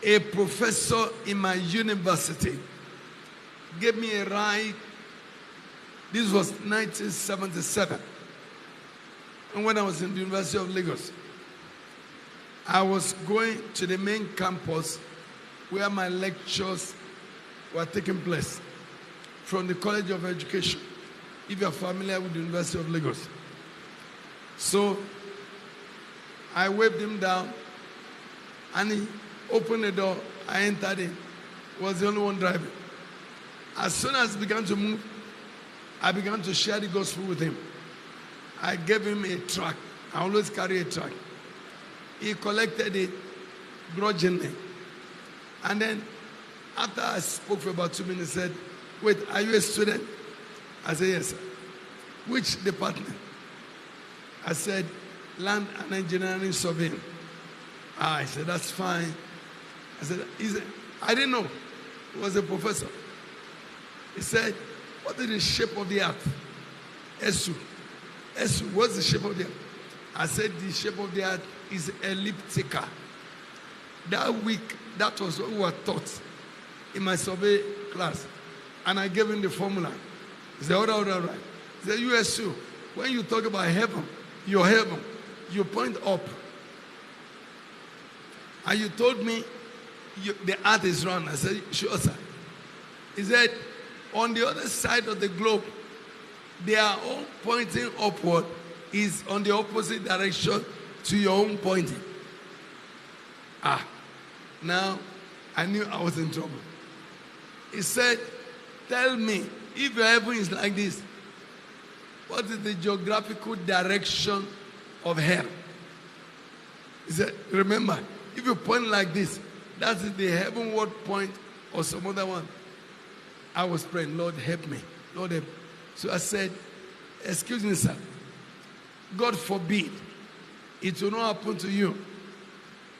a professor in my university gave me a ride. This was 1977. And when I was in the University of Lagos, I was going to the main campus where my lectures were taking place from the College of Education, if you're familiar with the University of Lagos. So I waved him down and he opened the door. I entered in. He was the only one driving. As soon as he began to move, I began to share the gospel with him. I gave him a tract. I always carry a tract. He collected it grudgingly. And then after I spoke for about 2 minutes, he said, "Wait, are you a student?" I said, "Yes, sir." "Which department?" I said, "Land and Engineering Surveying." I said, "That's fine." I said, I didn't know. He was a professor. He said, "What is the shape of the earth?" Esu. Esu, what's the shape of the earth? I said, "The shape of the earth is elliptical." That week, that was what we were taught in my survey class. And I gave him the formula. He said, all right. He said, "USU, when you talk about heaven, your heaven, you point up. And you told me the earth is round." I said, "Sure, sir." He said, "On the other side of the globe, they are all pointing upward, is on the opposite direction to your own pointing." Now I knew I was in trouble. He said, "Tell me, if your heaven is like this, what is the geographical direction of hell?" He said, "Remember, if you point like this, that is the heavenward point or some other one." I was praying, "Lord, help me. Lord, help me." So I said, "Excuse me, sir. God forbid it will not happen to you.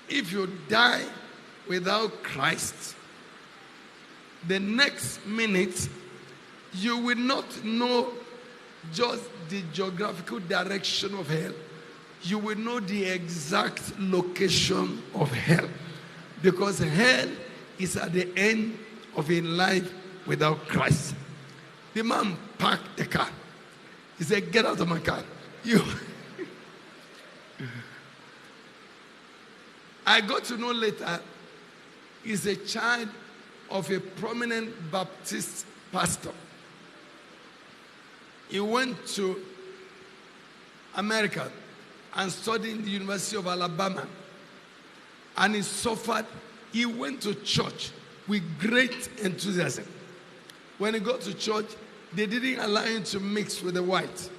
If you die without Christ, the next minute you will not know just the geographical direction of hell. You will know the exact location of hell. Because hell is at the end of a life without Christ." The man parked the car. He said, "Get out of my car. You." I got to know later, he's a child of a prominent Baptist pastor. He went to America and studied in the University of Alabama. And he suffered. He went to church with great enthusiasm. When he got to church, they didn't allow him to mix with the whites.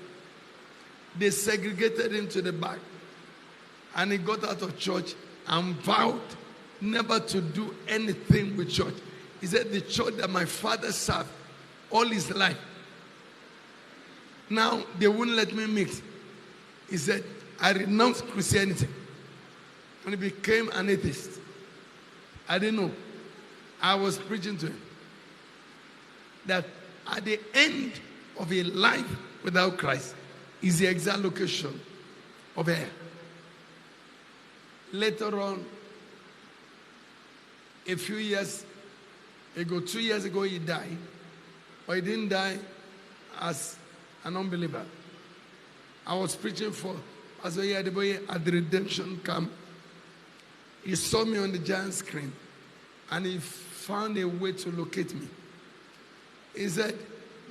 They segregated him to the back. And he got out of church and vowed never to do anything with church. He said, "The church that my father served all his life, now they wouldn't let me mix." He said, "I renounced Christianity." And he became an atheist. I didn't know. I was preaching to him that at the end of a life without Christ is the exact location of hell. Later on, a few years ago, 2 years ago, he died. But he didn't die as an unbeliever. I was preaching for Pastor Yadeboye at the redemption camp. He saw me on the giant screen and he found a way to locate me. He said,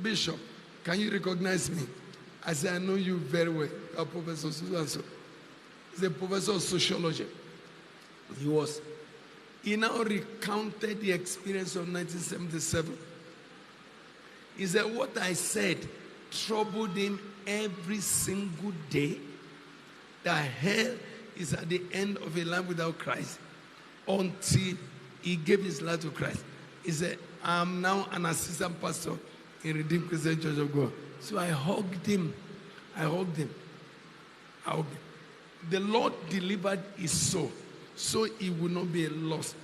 "Bishop, can you recognize me?" I said, "I know you very well. You are Professor so-and-so." He's a professor of sociology. He now recounted the experience of 1977. He said, what I said troubled him every single day, that hell is at the end of a life without Christ, until he gave his life to Christ. He said, "I'm now an assistant pastor in Redeemed Christian Church of God." So I hugged him. The Lord delivered his soul, so he will not be a loss.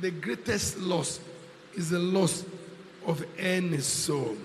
The greatest loss is the loss of any soul.